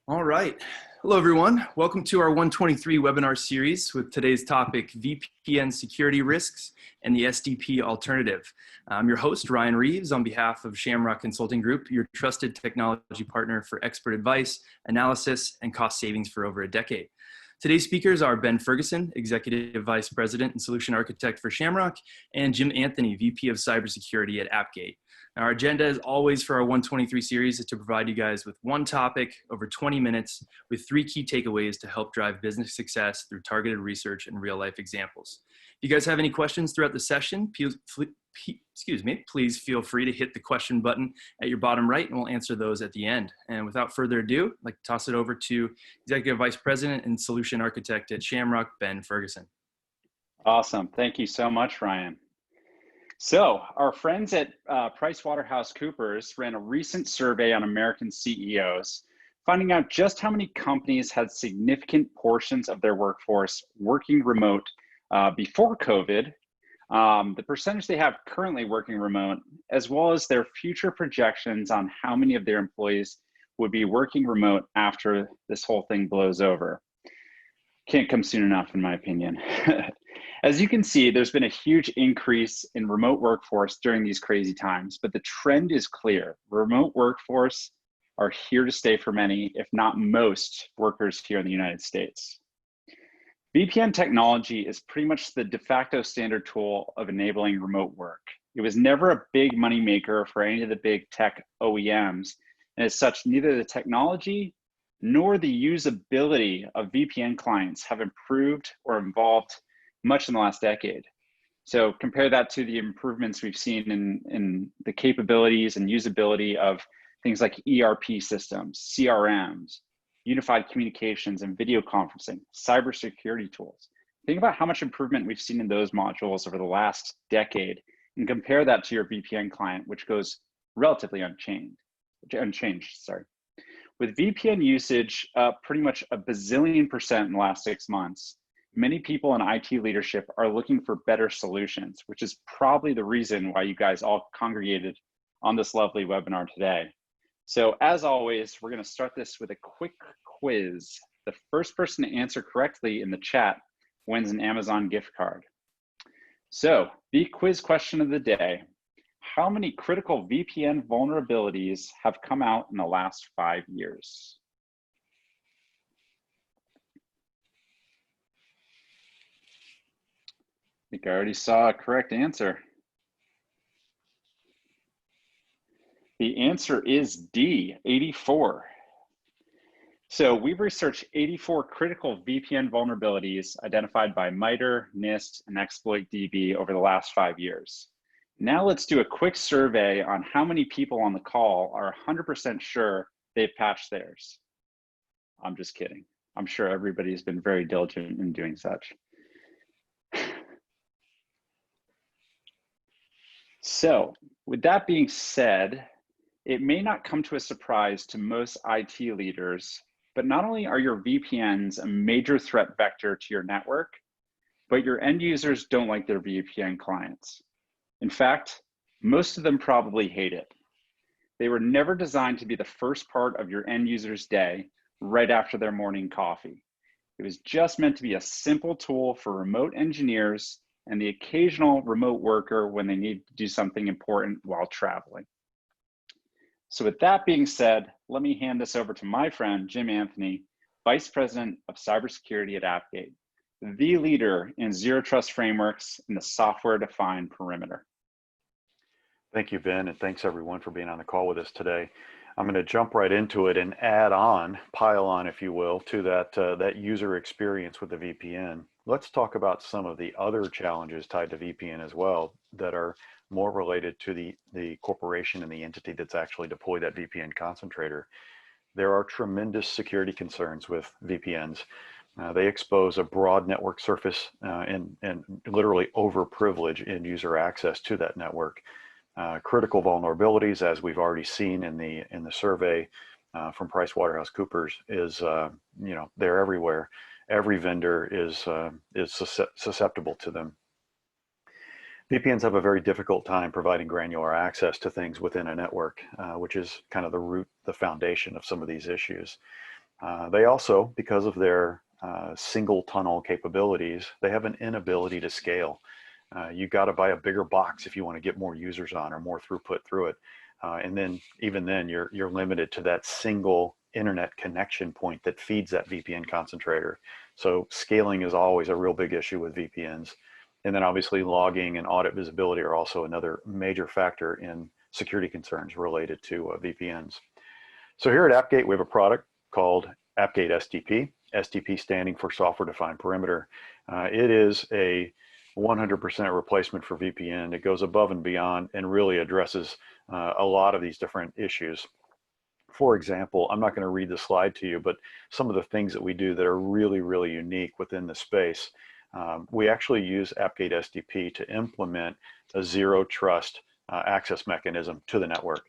All right. Hello, everyone. Welcome to our ONE-20-THREE webinar series with today's topic, VPN security risks and the SDP alternative. I'm your host, Ryan Reeves, on behalf of Shamrock Consulting Group, your trusted technology partner for expert advice, analysis, and cost savings for over a decade. Today's speakers are Ben Ferguson, Executive Vice President and Solution Architect for Shamrock, and Jim Anthony, VP of Cybersecurity at AppGate. Our agenda, as always, for our ONE-20-THREE series is to provide you guys with one topic over 20 minutes with 3 key takeaways to help drive business success through targeted research and real-life examples. If you guys have any questions throughout the session, please feel free to hit the question button at your bottom right, and we'll answer those at the end. And without further ado, I'd like to toss it over to Executive Vice President and Solution Architect at Shamrock, Ben Ferguson. Awesome. Thank you so much, Ryan. So our friends at PricewaterhouseCoopers ran a recent survey on American CEOs, finding out just how many companies had significant portions of their workforce working remote before COVID, the percentage they have currently working remote, as well as their future projections on how many of their employees would be working remote after this whole thing blows over. Can't come soon enough, in my opinion. As you can see, there's been a huge increase in remote workforce during these crazy times, but the trend is clear. Remote workforce are here to stay for many, if not most, workers here in the United States. VPN technology is pretty much the de facto standard tool of enabling remote work. It was never a big money maker for any of the big tech OEMs, and as such, neither the technology nor the usability of VPN clients have improved or evolved much in the last decade. So compare that to the improvements we've seen in the capabilities and usability of things like ERP systems, CRMs, unified communications and video conferencing, cybersecurity tools. Think about how much improvement we've seen in those modules over the last decade and compare that to your VPN client, which goes relatively unchanged. With VPN usage pretty much a bazillion% in the last 6 months, many people in IT leadership are looking for better solutions, which is probably the reason why you guys all congregated on this lovely webinar today. So as always, we're going to start this with a quick quiz. The first person to answer correctly in the chat wins an Amazon gift card. So the quiz question of the day: how many critical VPN vulnerabilities have come out in the last 5 years? I think I already saw a correct answer. The answer is D, 84. So we've researched 84 critical VPN vulnerabilities identified by MITRE, NIST, and ExploitDB over the last 5 years. Now let's do a quick survey on how many people on the call are 100% sure they've patched theirs. I'm just kidding. I'm sure everybody's been very diligent in doing such. So with that being said, it may not come to a surprise to most IT leaders, but not only are your VPNs a major threat vector to your network, but your end users don't like their VPN clients. In fact, most of them probably hate it. They were never designed to be the first part of your end user's day right after their morning coffee. It was just meant to be a simple tool for remote engineers and the occasional remote worker when they need to do something important while traveling. So with that being said, let me hand this over to my friend, Jim Anthony, Vice President of Cybersecurity at AppGate, the leader in zero trust frameworks in the software-defined perimeter. Thank you, Ben, and thanks everyone for being on the call with us today. I'm going to jump right into it and add on, pile on, if you will, to that user experience with the VPN. Let's talk about some of the other challenges tied to VPN as well that are more related to the corporation and the entity that's actually deployed that VPN concentrator. There are tremendous security concerns with VPNs. They expose a broad network surface and literally overprivilege end user access to that network. Critical vulnerabilities, as we've already seen in the survey from PricewaterhouseCoopers, is they're everywhere. Every vendor is susceptible to them. VPNs have a very difficult time providing granular access to things within a network, which is kind of the root, the foundation of some of these issues. They also, because of their single tunnel capabilities, they have an inability to scale. You got to buy a bigger box if you want to get more users on or more throughput through it. And then even then you're limited to that single internet connection point that feeds that VPN concentrator. So scaling is always a real big issue with VPNs. And then obviously logging and audit visibility are also another major factor in security concerns related to VPNs. So here at AppGate, we have a product called AppGate SDP, SDP standing for Software Defined Perimeter. It is a 100% replacement for VPN. It goes above and beyond and really addresses a lot of these different issues. For example, I'm not going to read the slide to you, but some of the things that we do that are really, really unique within the space. We actually use AppGate SDP to implement a zero trust access mechanism to the network.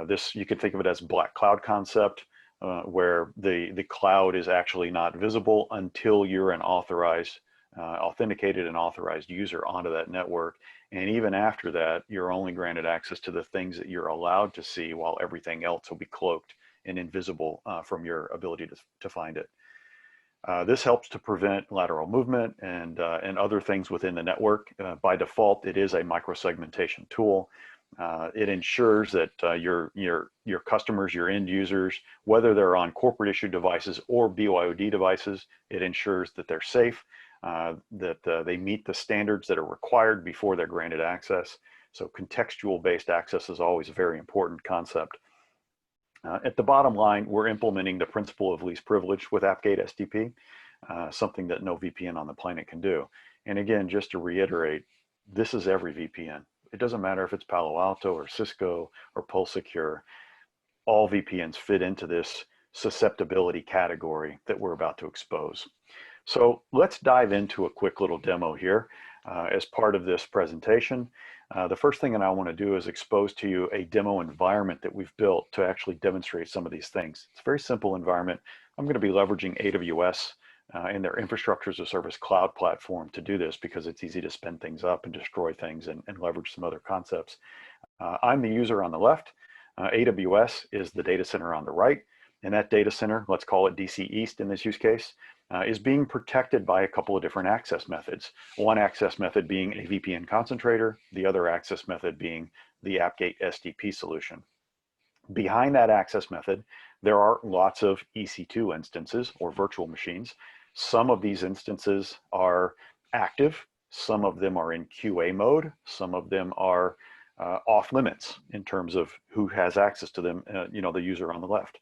This, you could think of it as black cloud concept, where the cloud is actually not visible until you're an authorized, authenticated and authorized user onto that network. And even after that, you're only granted access to the things that you're allowed to see, while everything else will be cloaked and invisible from your ability to find it. This helps to prevent lateral movement and other things within the network. By default, it is a microsegmentation tool. It ensures that your customers, your end users, whether they're on corporate issued devices or BYOD devices, it ensures that they're safe, that they meet the standards that are required before they're granted access. So contextual based access is always a very important concept. At the bottom line, we're implementing the principle of least privilege with AppGate SDP, something that no VPN on the planet can do. And again, just to reiterate, this is every VPN. It doesn't matter if it's Palo Alto or Cisco or PulseSecure. All VPNs fit into this susceptibility category that we're about to expose. So let's dive into a quick little demo here as part of this presentation. The first thing that I want to do is expose to you a demo environment that we've built to actually demonstrate some of these things. It's a very simple environment. I'm going to be leveraging AWS and their infrastructure as a service cloud platform to do this, because it's easy to spin things up and destroy things and leverage some other concepts. I'm the user on the left. AWS is the data center on the right. And that data center, let's call it DC East in this use case, is being protected by a couple of different access methods. One access method being a VPN concentrator, the other access method being the AppGate SDP solution. Behind that access method, there are lots of EC2 instances or virtual machines. Some of these instances are active, some of them are in QA mode, some of them are off limits in terms of who has access to them, the user on the left.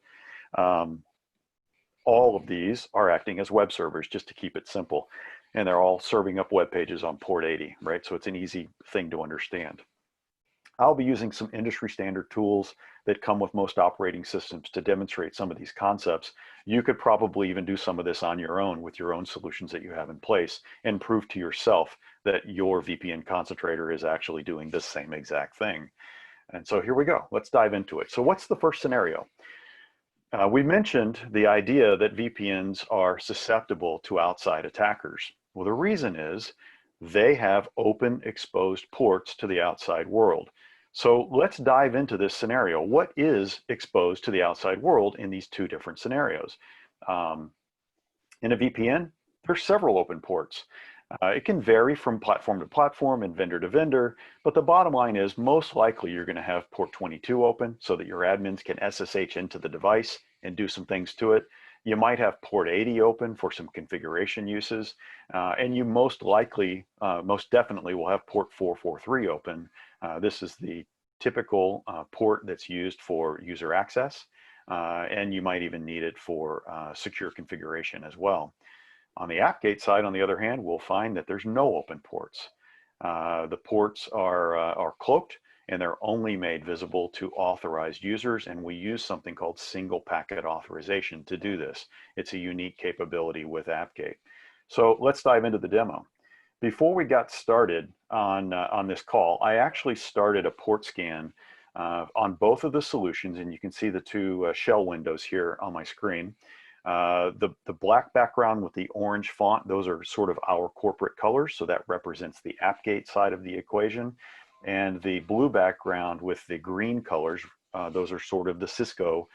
All of these are acting as web servers, just to keep it simple. And they're all serving up web pages on port 80, right? So it's an easy thing to understand. I'll be using some industry standard tools that come with most operating systems to demonstrate some of these concepts. You could probably even do some of this on your own with your own solutions that you have in place and prove to yourself that your VPN concentrator is actually doing the same exact thing. And so here we go. Let's dive into it. So what's the first scenario? We mentioned the idea that VPNs are susceptible to outside attackers. Well, the reason is they have open exposed ports to the outside world. So let's dive into this scenario. What is exposed to the outside world in these two different scenarios? In a VPN, there's several open ports. It can vary from platform to platform and vendor to vendor, but the bottom line is most likely you're going to have port 22 open so that your admins can SSH into the device and do some things to it. You might have port 80 open for some configuration uses, and you most definitely will have port 443 open. This is the typical port that's used for user access, and you might even need it for secure configuration as well. On the AppGate side, on the other hand, we'll find that there's no open ports. The ports are cloaked, and they're only made visible to authorized users, and we use something called single packet authorization to do this. It's a unique capability with AppGate. So let's dive into the demo. Before we got started on this call, I actually started a port scan on both of the solutions, and you can see the two shell windows here on my screen. The black background with the orange font, those are sort of our corporate colors, so that represents the AppGate side of the equation. And the blue background with the green colors, those are sort of the Cisco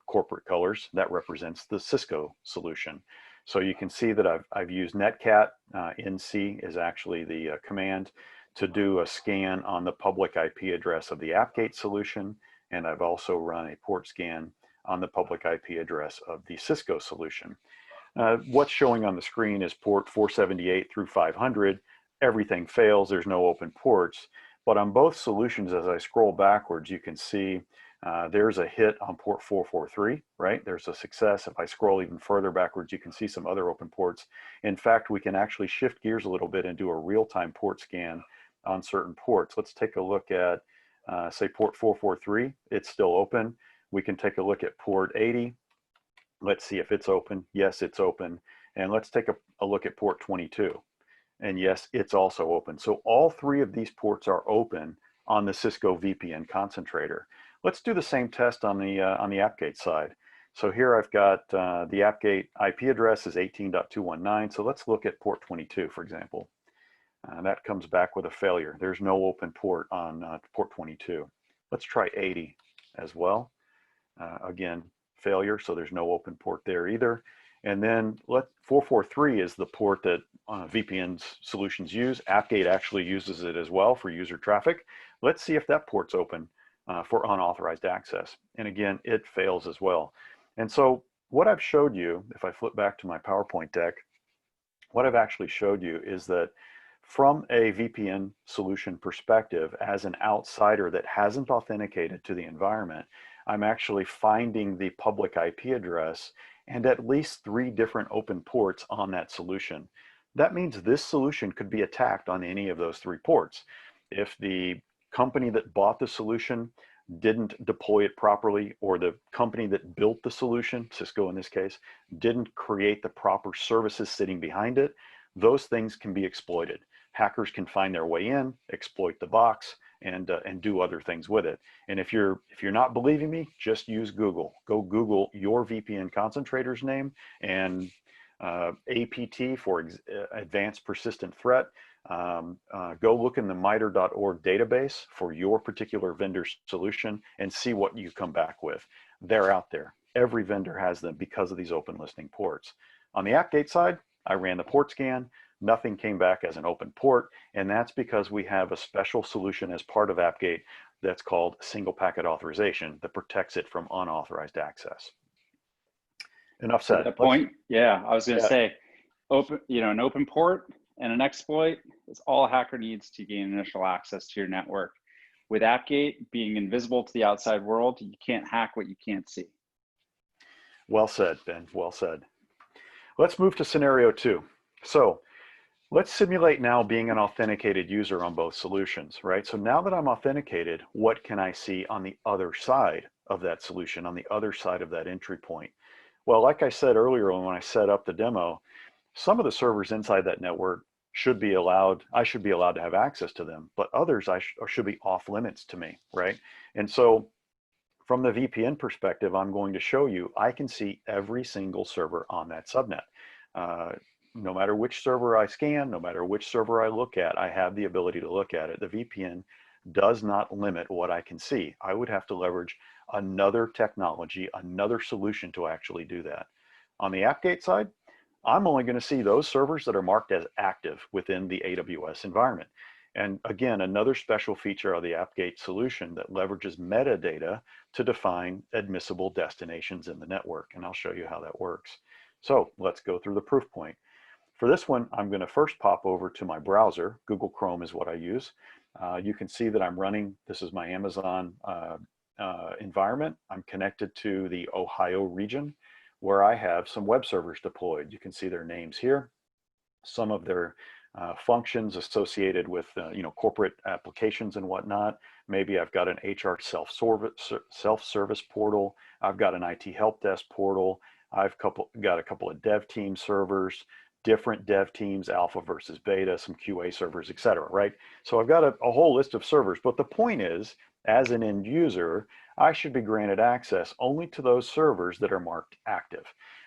corporate colors, that represents the Cisco solution. So you can see that I've used netcat. NC is actually the command to do a scan on the public IP address of the AppGate solution. And I've also run a port scan on the public IP address of the Cisco solution. What's showing on the screen is port 478 through 500. Everything fails, there's no open ports. But on both solutions, as I scroll backwards, you can see there's a hit on port 443, right? There's a success. If I scroll even further backwards, you can see some other open ports. In fact, we can actually shift gears a little bit and do a real-time port scan on certain ports. Let's take a look at, say, port 443. It's still open. We can take a look at port 80. Let's see if it's open. Yes, it's open. And let's take a look at port 22. And yes, it's also open. So all three of these ports are open on the Cisco VPN concentrator. Let's do the same test on the AppGate side. So here I've got the AppGate IP address is 18.219. So let's look at port 22, for example. That comes back with a failure. There's no open port on port 22. Let's try 80 as well. Again, failure, so there's no open port there either. And then 443 is the port that VPN solutions use. AppGate actually uses it as well for user traffic. Let's see if that port's open for unauthorized access. And again, it fails as well. And so what I've showed you, if I flip back to my PowerPoint deck, what I've actually showed you is that from a VPN solution perspective, as an outsider that hasn't authenticated to the environment, I'm actually finding the public IP address and at least 3 different open ports on that solution. That means this solution could be attacked on any of those 3 ports. If the company that bought the solution didn't deploy it properly, or the company that built the solution, Cisco in this case, didn't create the proper services sitting behind it, those things can be exploited. Hackers can find their way in, exploit the box, and do other things with it. And if you're not believing me, just use Google. Go Google your VPN concentrator's name and APT for Advanced Persistent Threat. Go look in the MITRE.org database for your particular vendor solution and see what you come back with. They're out there. Every vendor has them because of these open listening ports. On the AppGate side, I ran the port scan. Nothing came back as an open port, and that's because we have a special solution as part of AppGate that's called single packet authorization that protects it from unauthorized access. Enough said. At that point, yeah, I was going to say, an open port and an exploit is all a hacker needs to gain initial access to your network. With AppGate being invisible to the outside world, you can't hack what you can't see. Well said, Ben, well said. Let's move to scenario 2. So let's simulate now being an authenticated user on both solutions, right? So now that I'm authenticated, what can I see on the other side of that solution, on the other side of that entry point? Well, like I said earlier when I set up the demo, some of the servers inside that network should be allowed, I should be allowed to have access to them, but others should be off limits to me, right? And so from the VPN perspective, I'm going to show you, I can see every single server on that subnet. No matter which server I scan, no matter which server I look at, I have the ability to look at it. The VPN does not limit what I can see. I would have to leverage another technology, another solution to actually do that. On the AppGate side, I'm only going to see those servers that are marked as active within the AWS environment. And again, another special feature of the AppGate solution that leverages metadata to define admissible destinations in the network. And I'll show you how that works. So let's go through the proof point. For this one, I'm going to first pop over to my browser. Google Chrome is what I use. You can see that I'm running, this is my Amazon environment. I'm connected to the Ohio region where I have some web servers deployed. You can see their names here. Some of their functions associated with corporate applications and whatnot. Maybe I've got an HR self-service portal. I've got an IT help desk portal. I've got a couple of dev team servers, different dev teams, alpha versus beta, some QA servers, etc. Right? So I've got a whole list of servers, but the point is, as an end user, I should be granted access only to those servers that are marked active.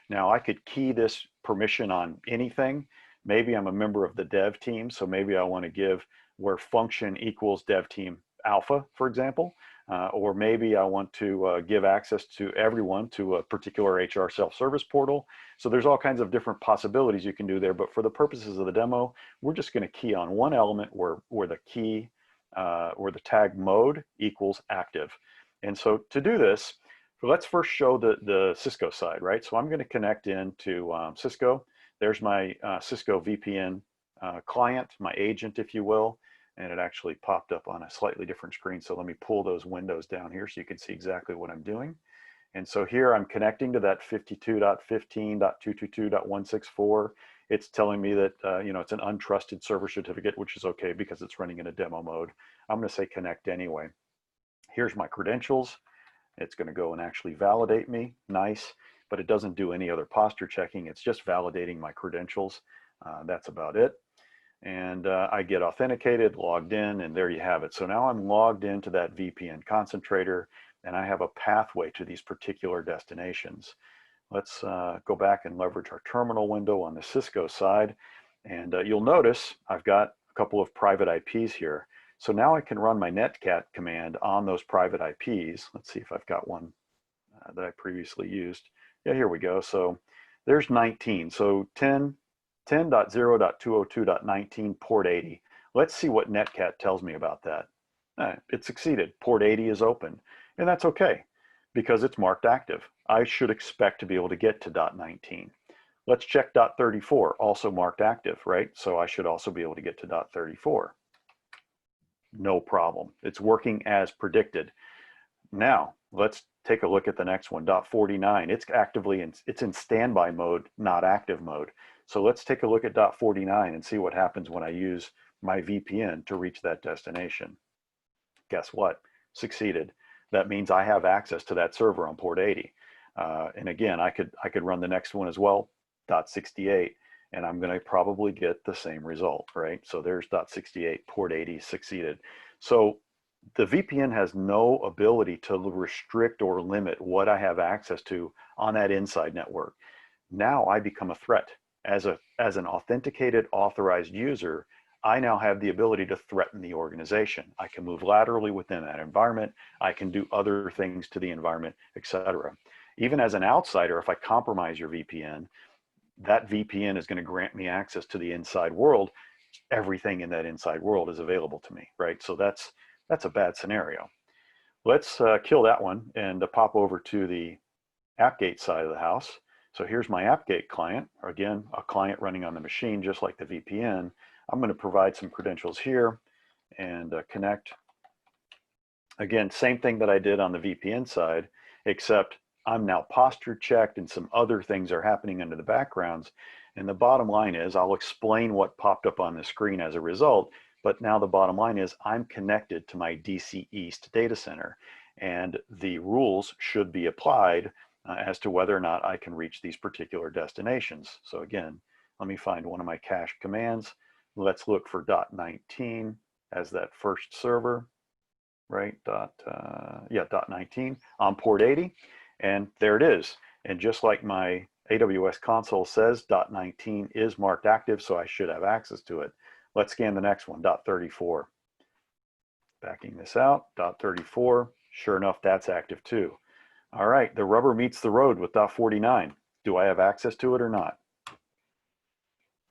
Now I could key this permission on anything. Maybe I'm a member of the dev team, so maybe I want to give where function equals dev team alpha, for example. Or maybe I want to give access to everyone to a particular HR self-service portal. So there's all kinds of different possibilities you can do there, but for the purposes of the demo, we're just going to key on one element where the key, where the tag mode equals active. And so to do this, let's first show the Cisco side, right? So I'm going to connect into Cisco. There's my Cisco VPN client, my agent, if you will. And it actually popped up on a slightly different screen. So let me pull those windows down here so you can see exactly what I'm doing. And so here I'm connecting to that 52.15.222.164. It's telling me that it's an untrusted server certificate, which is okay because it's running in a demo mode. I'm going to say connect anyway. Here's my credentials. It's going to go and actually validate me. Nice, but it doesn't do any other posture checking. It's just validating my credentials. That's about it. And I get authenticated, logged in, and there you have it. So now I'm logged into that VPN concentrator, and I have a pathway to these particular destinations. Let's go back and leverage our terminal window on the Cisco side. And you'll notice I've got a couple of private IPs here. So now I can run my netcat command on those private IPs. Let's see if I've got one that I previously used. Yeah, here we go. So there's 19. So 10.0.202.19 port 80. Let's see what netcat tells me about that. It succeeded. Port 80 is open. And that's okay because it's marked active. I should expect to be able to get to .19. Let's check .34, also marked active, right? So I should also be able to get to .34. No problem. It's working as predicted. Now, let's take a look at the next one, .49. It's actively it's in standby mode, not active mode. So let's take a look at .49 and see what happens when I use my VPN to reach that destination. Guess what? Succeeded. That means I have access to that server on port 80. And again, I could run the next one as well, .68, and I'm going to probably get the same result, right? So there's .68, port 80 succeeded. So the VPN has no ability to restrict or limit what I have access to on that inside network. Now I become a threat. As an authenticated, authorized user, I now have the ability to threaten the organization. I can move laterally within that environment. I can do other things to the environment, etc. Even as an outsider, if I compromise your VPN, that VPN is going to grant me access to the inside world. Everything in that inside world is available to me, right? So that's a bad scenario. Let's kill that one and pop over to the AppGate side of the house. So here's my AppGate client, again, a client running on the machine, just like the VPN. I'm going to provide some credentials here and connect. Again, same thing that I did on the VPN side, except I'm now posture checked and some other things are happening under the backgrounds. And the bottom line is, I'll explain what popped up on the screen as a result, but now the bottom line is I'm connected to my DC East data center, and the rules should be applied as to whether or not I can reach these particular destinations. So again, let me find one of my cache commands. Let's look for .19 as that first server, right? .19 on port 80, and there it is. And just like my AWS console says, .19 is marked active, so I should have access to it. Let's scan the next one, .34. Backing this out, .34, sure enough, that's active too. All right, the rubber meets the road with .49. Do I have access to it or not?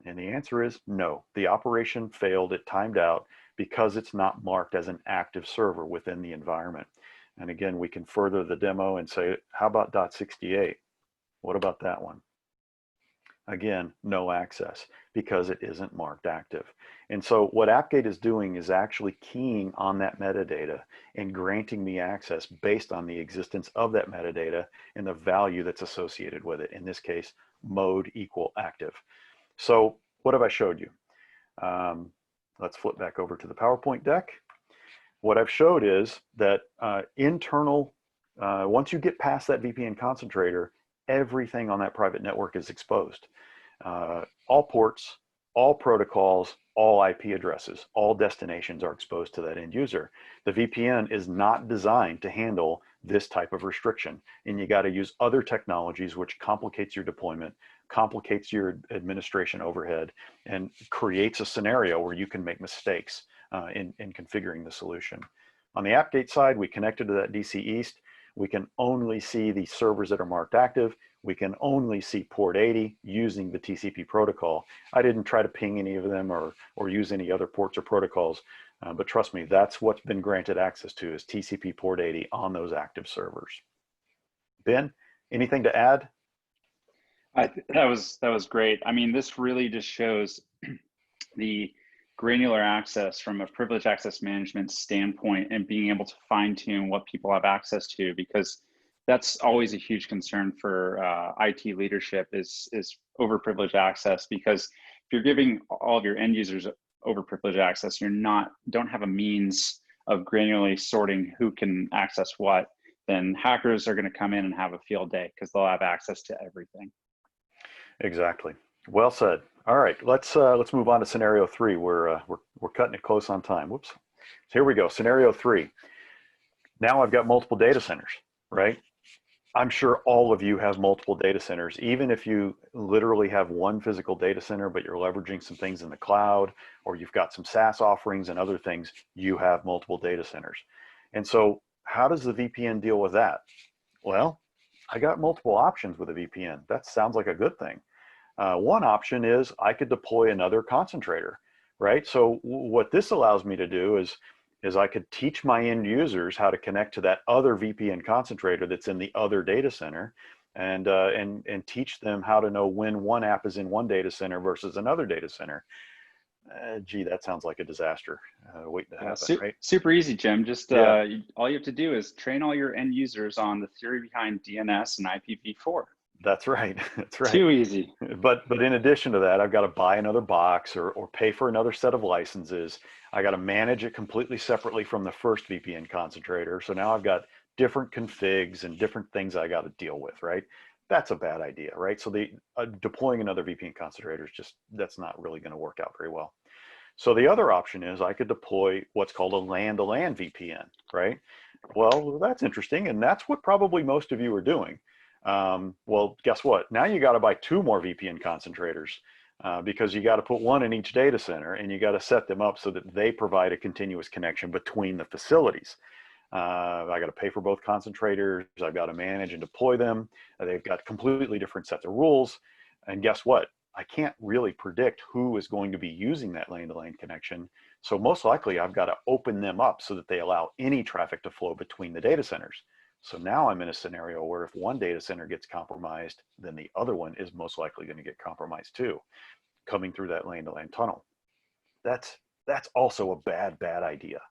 And the answer is no. The operation failed, it timed out because it's not marked as an active server within the environment. And again, we can further the demo and say, how about .68? What about that one? Again, no access because it isn't marked active. And so what AppGate is doing is actually keying on that metadata and granting me access based on the existence of that metadata and the value that's associated with it. In this case, mode equal active. So what have I showed you? Let's flip back over to the PowerPoint deck. What I've showed is that once you get past that VPN concentrator, everything on that private network is exposed. All ports, all protocols, all IP addresses, all destinations are exposed to that end user. The VPN is not designed to handle this type of restriction, and you got to use other technologies, which complicates your deployment, complicates your administration overhead, and creates a scenario where you can make mistakes in configuring the solution. On the AppGate side, we connected to that DC East. We can only see the servers that are marked active. We can only see port 80 using the TCP protocol. I didn't try to ping any of them or use any other ports or protocols, but trust me, that's what's been granted access to is TCP port 80 on those active servers. Ben, anything to add? That was great. I mean, this really just shows the granular access from a privileged access management standpoint and being able to fine tune what people have access to, because that's always a huge concern for IT leadership is overprivileged access. Because if you're giving all of your end users overprivileged access, don't have a means of granularly sorting who can access what, then hackers are going to come in and have a field day because they'll have access to everything. Exactly. Well said. All right, let's move on to scenario 3. We're cutting it close on time. Whoops. So here we go. Scenario 3. Now I've got multiple data centers, right? I'm sure all of you have multiple data centers, even if you literally have one physical data center, but you're leveraging some things in the cloud, or you've got some SaaS offerings and other things, you have multiple data centers. And so how does the VPN deal with that? Well, I got multiple options with a VPN. That sounds like a good thing. One option is I could deploy another concentrator, right? So what this allows me to do is I could teach my end users how to connect to that other VPN concentrator that's in the other data center, and teach them how to know when one app is in one data center versus another data center. Gee, that sounds like a disaster waiting to happen, right? Super easy, Jim. Just Yeah. all you have to do is train all your end users on the theory behind DNS and IPv4. That's right. That's right. Too easy. But in addition to that, I've got to buy another box or pay for another set of licenses. I got to manage it completely separately from the first VPN concentrator. So now I've got different configs and different things I got to deal with, right? That's a bad idea, right? So deploying another VPN concentrator is that's not really going to work out very well. So the other option is I could deploy what's called a LAN-to-LAN VPN, right? Well, that's interesting, and that's what probably most of you are doing. Well, guess what? Now you got to buy 2 more VPN concentrators because you got to put one in each data center, and you got to set them up so that they provide a continuous connection between the facilities. I got to pay for both concentrators. I've got to manage and deploy them. They've got completely different sets of rules. And guess what? I can't really predict who is going to be using that LAN-to-LAN connection. So most likely I've got to open them up so that they allow any traffic to flow between the data centers. So now I'm in a scenario where if one data center gets compromised, then the other one is most likely going to get compromised too, coming through that LAN-to-LAN tunnel. That's also a bad idea.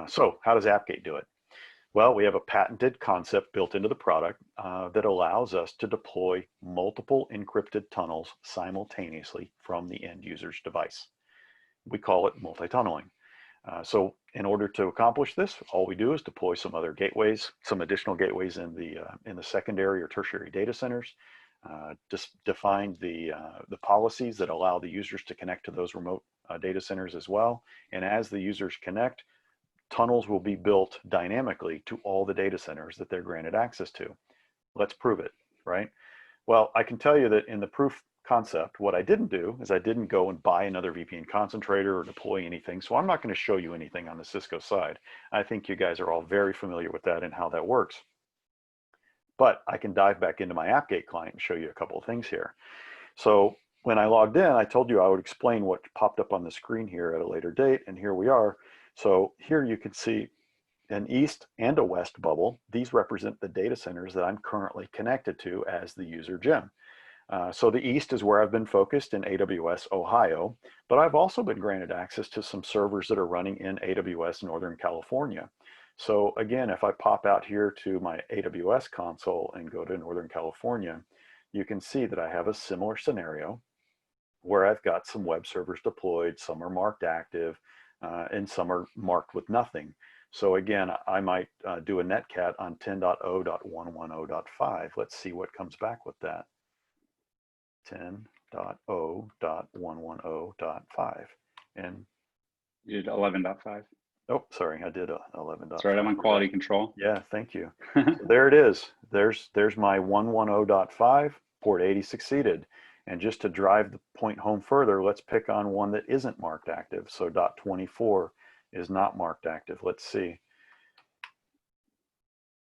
So how does AppGate do it? Well, we have a patented concept built into the product that allows us to deploy multiple encrypted tunnels simultaneously from the end user's device. We call it multi-tunneling. So in order to accomplish this, all we do is deploy some other gateways, some additional gateways in the secondary or tertiary data centers, just define the policies that allow the users to connect to those remote data centers as well. And as the users connect, tunnels will be built dynamically to all the data centers that they're granted access to. Let's prove it, right? Well, I can tell you that in the proof concept, what I didn't do is I didn't go and buy another VPN concentrator or deploy anything. So I'm not going to show you anything on the Cisco side. I think you guys are all very familiar with that and how that works. But I can dive back into my AppGate client and show you a couple of things here. So when I logged in, I told you I would explain what popped up on the screen here at a later date, and here we are. So here you can see an east and a west bubble. These represent the data centers that I'm currently connected to as the user Jim. So the east is where I've been focused in AWS Ohio, but I've also been granted access to some servers that are running in AWS Northern California. So again, if I pop out here to my AWS console and go to Northern California, you can see that I have a similar scenario where I've got some web servers deployed, some are marked active, and some are marked with nothing. So again, I might do a netcat on 10.0.110.5. Let's see what comes back with that. 10.0.110.5. And you did 11.5. Oh, sorry, I did 11.5. That's right, I'm on quality control. Yeah, thank you. So there it is. There's my 110.5, port 80 succeeded. And just to drive the point home further, let's pick on one that isn't marked active. So .24 is not marked active. Let's see.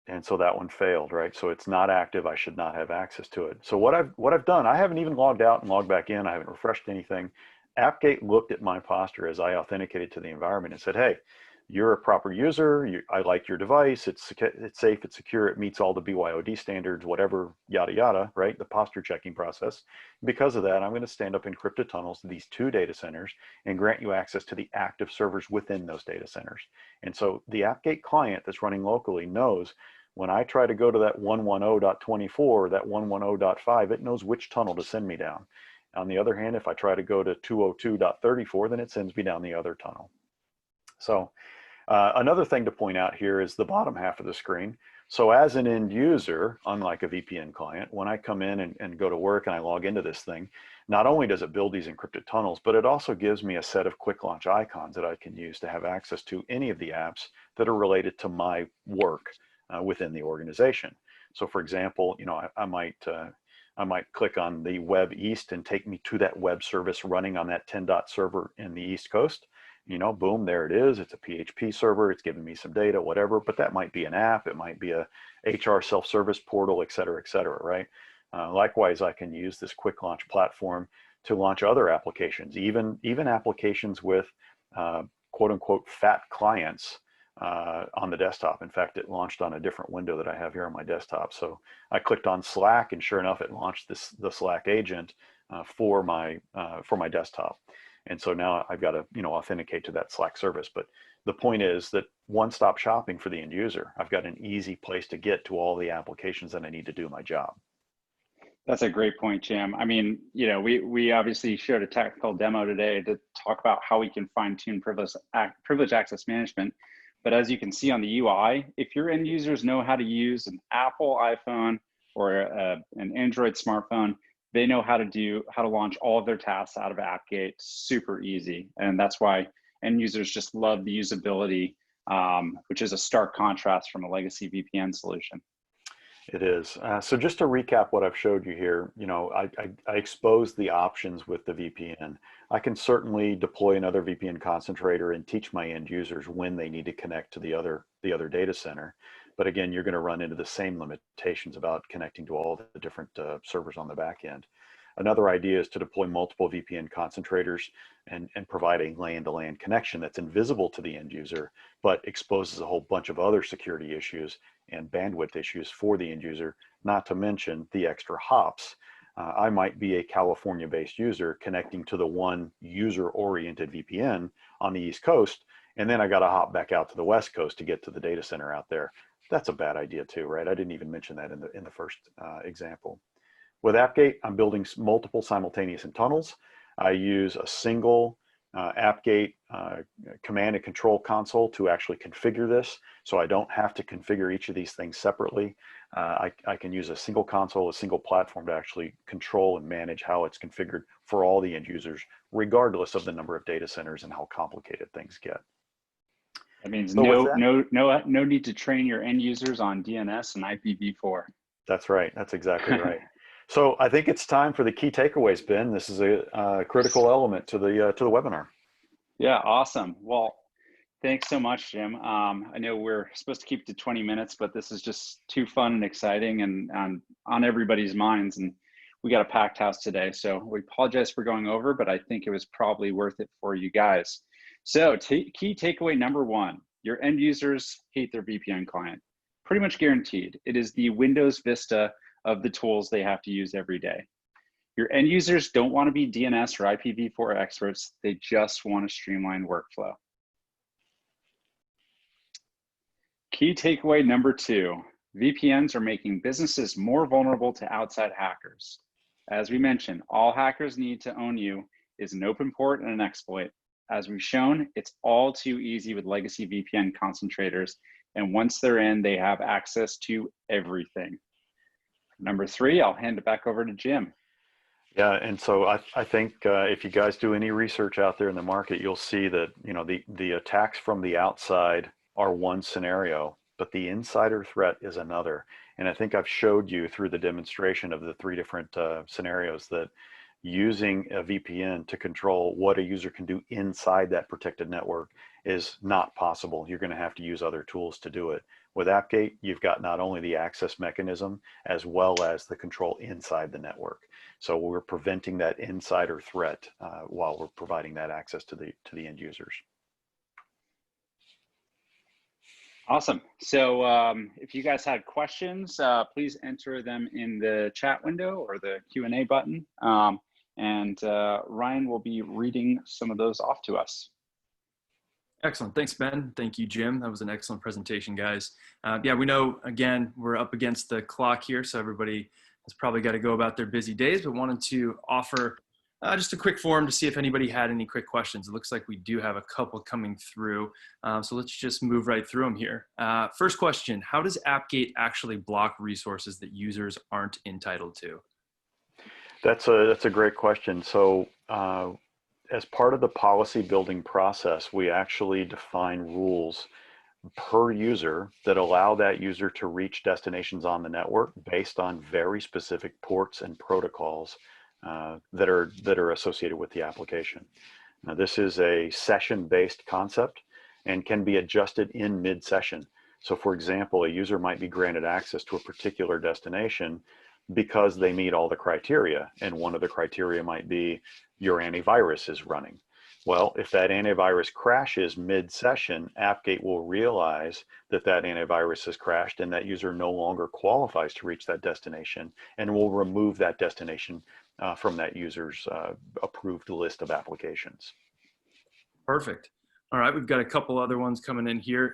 And so that one failed, right? So it's not active. I should not have access to it. So what I've done, I haven't even logged out and logged back in. I haven't refreshed anything. AppGate looked at my posture as I authenticated to the environment and said, hey, you're a proper user. I like your device. It's safe, it's secure, it meets all the BYOD standards, whatever, yada, yada, right? The posture checking process. Because of that, I'm going to stand up encrypted tunnels to these 2 data centers and grant you access to the active servers within those data centers. And so the AppGate client that's running locally knows when I try to go to that 110.24 or that 110.5, it knows which tunnel to send me down. On the other hand, if I try to go to 202.34, then it sends me down the other tunnel. So another thing to point out here is the bottom half of the screen. So as an end user, unlike a VPN client, when I come in and go to work and I log into this thing, not only does it build these encrypted tunnels, but it also gives me a set of quick launch icons that I can use to have access to any of the apps that are related to my work within the organization. So for example, you know, I might click on the Web East and take me to that web service running on that 10 server in the East Coast. You know, boom, there it is. It's a PHP server. It's giving me some data, whatever, but that might be an app. It might be a HR self-service portal, et cetera, right? Likewise, I can use this quick launch platform to launch other applications, even applications with quote unquote fat clients on the desktop. In fact, it launched on a different window that I have here on my desktop. So I clicked on Slack, and sure enough, it launched the Slack agent for my desktop. And so now I've got to, you know, authenticate to that Slack service. But the point is that one-stop shopping for the end user. I've got an easy place to get to all the applications that I need to do my job. That's a great point, Jim. I mean, you know, we obviously showed a technical demo today to talk about how we can fine-tune privilege access management. But as you can see on the UI, if your end users know how to use an Apple iPhone or an Android smartphone, they know how to launch all of their tasks out of AppGate super easy. And that's why end users just love the usability, which is a stark contrast from a legacy VPN solution. It is. So just to recap what I've showed you here, you know, I exposed the options with the VPN. I can certainly deploy another VPN concentrator and teach my end users when they need to connect to the other data center. But again, you're going to run into the same limitations about connecting to all the different servers on the back end. Another idea is to deploy multiple VPN concentrators and provide a LAN-to-LAN connection that's invisible to the end user, but exposes a whole bunch of other security issues and bandwidth issues for the end user, not to mention the extra hops. I might be a California-based user connecting to the one user-oriented VPN on the East Coast, and then I got to hop back out to the West Coast to get to the data center out there. That's a bad idea too, right? I didn't even mention that in the first example. With AppGate, I'm building multiple simultaneous tunnels. I use a single AppGate command and control console to actually configure this, so I don't have to configure each of these things separately. I can use a single console, a single platform to actually control and manage how it's configured for all the end users, regardless of the number of data centers and how complicated things get. That means So no need to train your end users on DNS and IPv4. That's right. That's exactly right. So I think it's time for the key takeaways, Ben. This is a critical element to the webinar. Yeah, awesome. Well, thanks so much, Jim. I know we're supposed to keep it to 20 minutes, but this is just too fun and exciting and on everybody's minds. And we got a packed house today, so we apologize for going over, but I think it was probably worth it for you guys. So key takeaway number 1, your end users hate their VPN client. Pretty much guaranteed. It is the Windows Vista of the tools they have to use every day. Your end users don't want to be DNS or IPv4 experts. They just want a streamlined workflow. Key takeaway number 2, VPNs are making businesses more vulnerable to outside hackers. As we mentioned, all hackers need to own you is an open port and an exploit. As we've shown, it's all too easy with legacy VPN concentrators. And once they're in, they have access to everything. Number 3, I'll hand it back over to Jim. Yeah, and so I think if you guys do any research out there in the market, you'll see that, you know, the attacks from the outside are one scenario, but the insider threat is another. And I think I've showed you through the demonstration of the 3 different scenarios that using a VPN to control what a user can do inside that protected network is not possible. You're going to have to use other tools to do it. With AppGate, you've got not only the access mechanism as well as the control inside the network. So we're preventing that insider threat while we're providing that access to the end users. Awesome. So if you guys had questions, please enter them in the chat window or the Q&A button. And Ryan will be reading some of those off to us. Excellent. Thanks, Ben. Thank you, Jim. That was an excellent presentation, guys. Yeah, we know, again, we're up against the clock here, so everybody has probably got to go about their busy days, but wanted to offer just a quick forum to see if anybody had any quick questions. It looks like we do have a couple coming through, so let's just move right through them here. First question, how does AppGate actually block resources that users aren't entitled to? That's a great question. So as part of the policy building process, we actually define rules per user that allow that user to reach destinations on the network based on very specific ports and protocols that are associated with the application. Now, this is a session-based concept and can be adjusted in mid-session. So for example, a user might be granted access to a particular destination because they meet all the criteria. And one of the criteria might be your antivirus is running. Well, if that antivirus crashes mid-session, AppGate will realize that that antivirus has crashed and that user no longer qualifies to reach that destination, and will remove that destination from that user's approved list of applications. Perfect. All right, we've got a couple other ones coming in here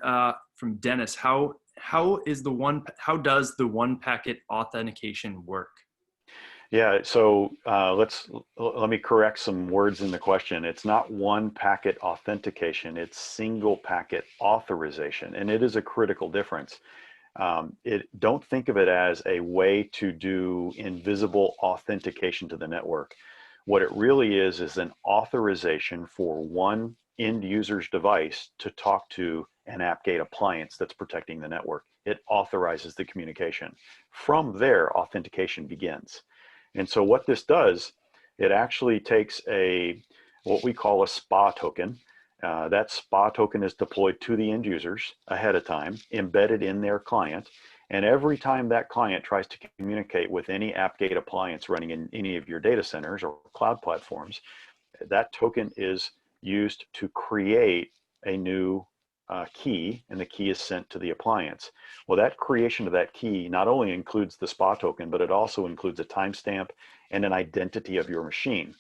from Dennis. How does the one packet authentication work? Yeah, so let me correct some words in the question. It's not one packet authentication, it's single packet authorization, and it is a critical difference. Don't think of it as a way to do invisible authentication to the network. What it really is an authorization for one end user's device to talk to an AppGate appliance that's protecting the network. It authorizes the communication. From there, authentication begins. And so what this does, it actually takes what we call a SPA token. That SPA token is deployed to the end users ahead of time, embedded in their client. And every time that client tries to communicate with any AppGate appliance running in any of your data centers or cloud platforms, that token is used to create a new key, and the key is sent to the appliance. Well, that creation of that key not only includes the SPA token, but it also includes a timestamp and an identity of your machine.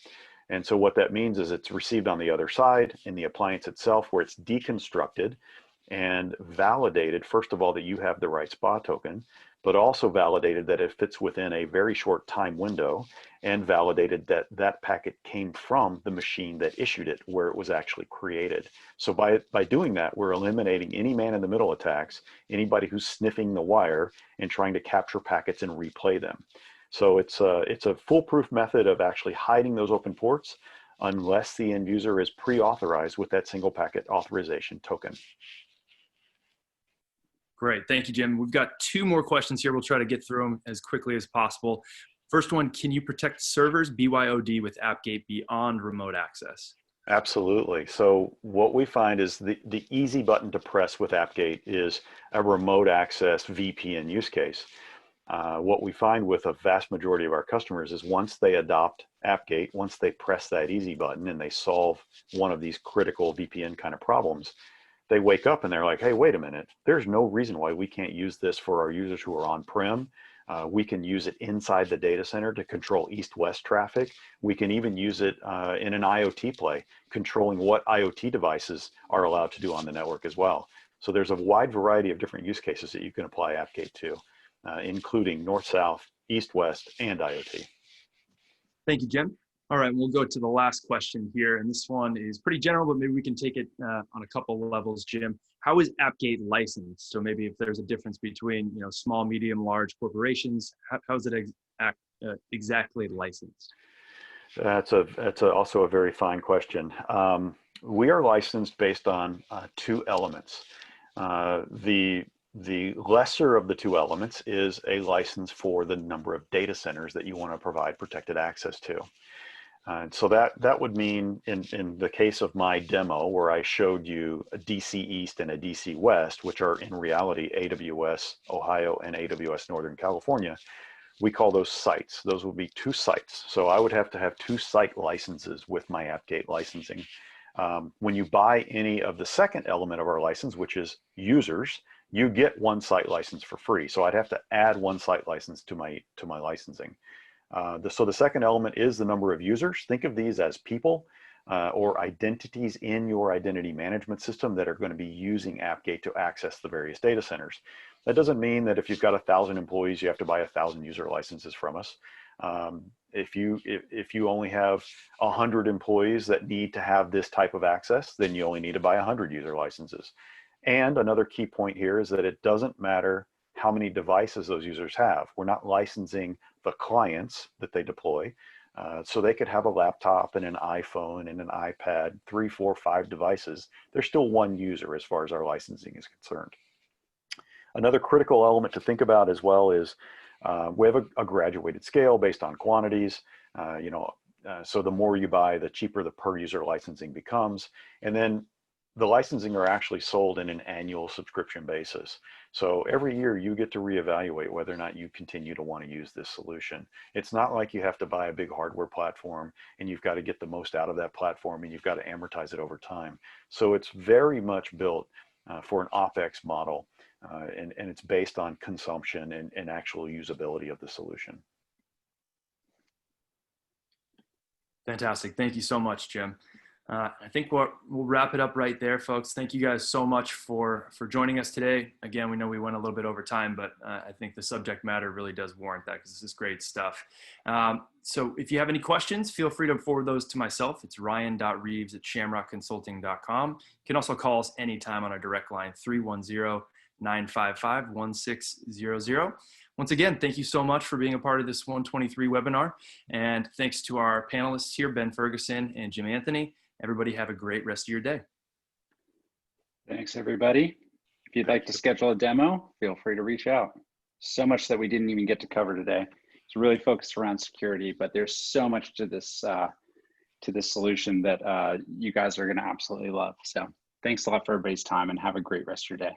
And so what that means is it's received on the other side in the appliance itself, where it's deconstructed and validated, first of all, that you have the right SPA token, but also validated that it fits within a very short time window, and validated that that packet came from the machine that issued it, where it was actually created. So by doing that, we're eliminating any man-in-the-middle attacks, anybody who's sniffing the wire and trying to capture packets and replay them. So it's a foolproof method of actually hiding those open ports unless the end user is pre-authorized with that single packet authorization token. Great, thank you, Jim. We've got two more questions here. We'll try to get through them as quickly as possible. First one, can you protect servers BYOD with AppGate beyond remote access? Absolutely. So what we find is the easy button to press with AppGate is a remote access VPN use case. What we find with a vast majority of our customers is once they adopt AppGate, once they press that easy button and they solve one of these critical VPN kind of problems, they wake up and they're like, hey, wait a minute, there's no reason why we can't use this for our users who are on-prem. We can use it inside the data center to control east-west traffic. We can even use it in an IoT play, controlling what IoT devices are allowed to do on the network as well. So there's a wide variety of different use cases that you can apply AppGate to, including north-south, east-west, and IoT. Thank you, Jim. All right, we'll go to the last question here, and this one is pretty general, but maybe we can take it on a couple of levels, Jim. How is AppGate licensed? So maybe if there's a difference between small, medium, large corporations, how is it exactly licensed? That's also a very fine question. We are licensed based on two elements. The lesser of the two elements is a license for the number of data centers that you want to provide protected access to. So that would mean in the case of my demo where I showed you a DC East and a DC West, which are in reality AWS Ohio and AWS Northern California, we call those sites. Those would be 2 sites. So I would have to have 2 site licenses with my AppGate licensing. When you buy any of the second element of our license, which is users, you get 1 site license for free. So I'd have to add 1 site license to my licensing. So the second element is the number of users. Think of these as people or identities in your identity management system that are going to be using AppGate to access the various data centers. That doesn't mean that if you've got 1,000 employees, you have to buy 1,000 user licenses from us. If you only have 100 employees that need to have this type of access, then you only need to buy 100 user licenses. And another key point here is that it doesn't matter how many devices those users have. We're not licensing the clients that they deploy. So they could have a laptop and an iPhone and an iPad, 3, 4, 5 devices. They're still 1 user as far as our licensing is concerned. Another critical element to think about as well is we have a graduated scale based on quantities. So the more you buy, the cheaper the per user licensing becomes. And then the licensing are actually sold in an annual subscription basis. So every year you get to reevaluate whether or not you continue to want to use this solution. It's not like you have to buy a big hardware platform and you've got to get the most out of that platform and you've got to amortize it over time. So it's very much built for an OpEx model and it's based on consumption and actual usability of the solution. Fantastic. Thank you so much, Jim. I think we'll wrap it up right there, folks. Thank you guys so much for joining us today. Again, we know we went a little bit over time, but I think the subject matter really does warrant that because this is great stuff. So if you have any questions, feel free to forward those to myself. It's ryan.reeves@shamrockconsulting.com. You can also call us anytime on our direct line, 310-955-1600. Once again, thank you so much for being a part of this 123 webinar. And thanks to our panelists here, Ben Ferguson and Jim Anthony. Everybody have a great rest of your day. Thanks, everybody. If you'd like to schedule a demo, feel free to reach out. So much that we didn't even get to cover today. It's really focused around security, but there's so much to this solution that you guys are going to absolutely love. So thanks a lot for everybody's time and have a great rest of your day.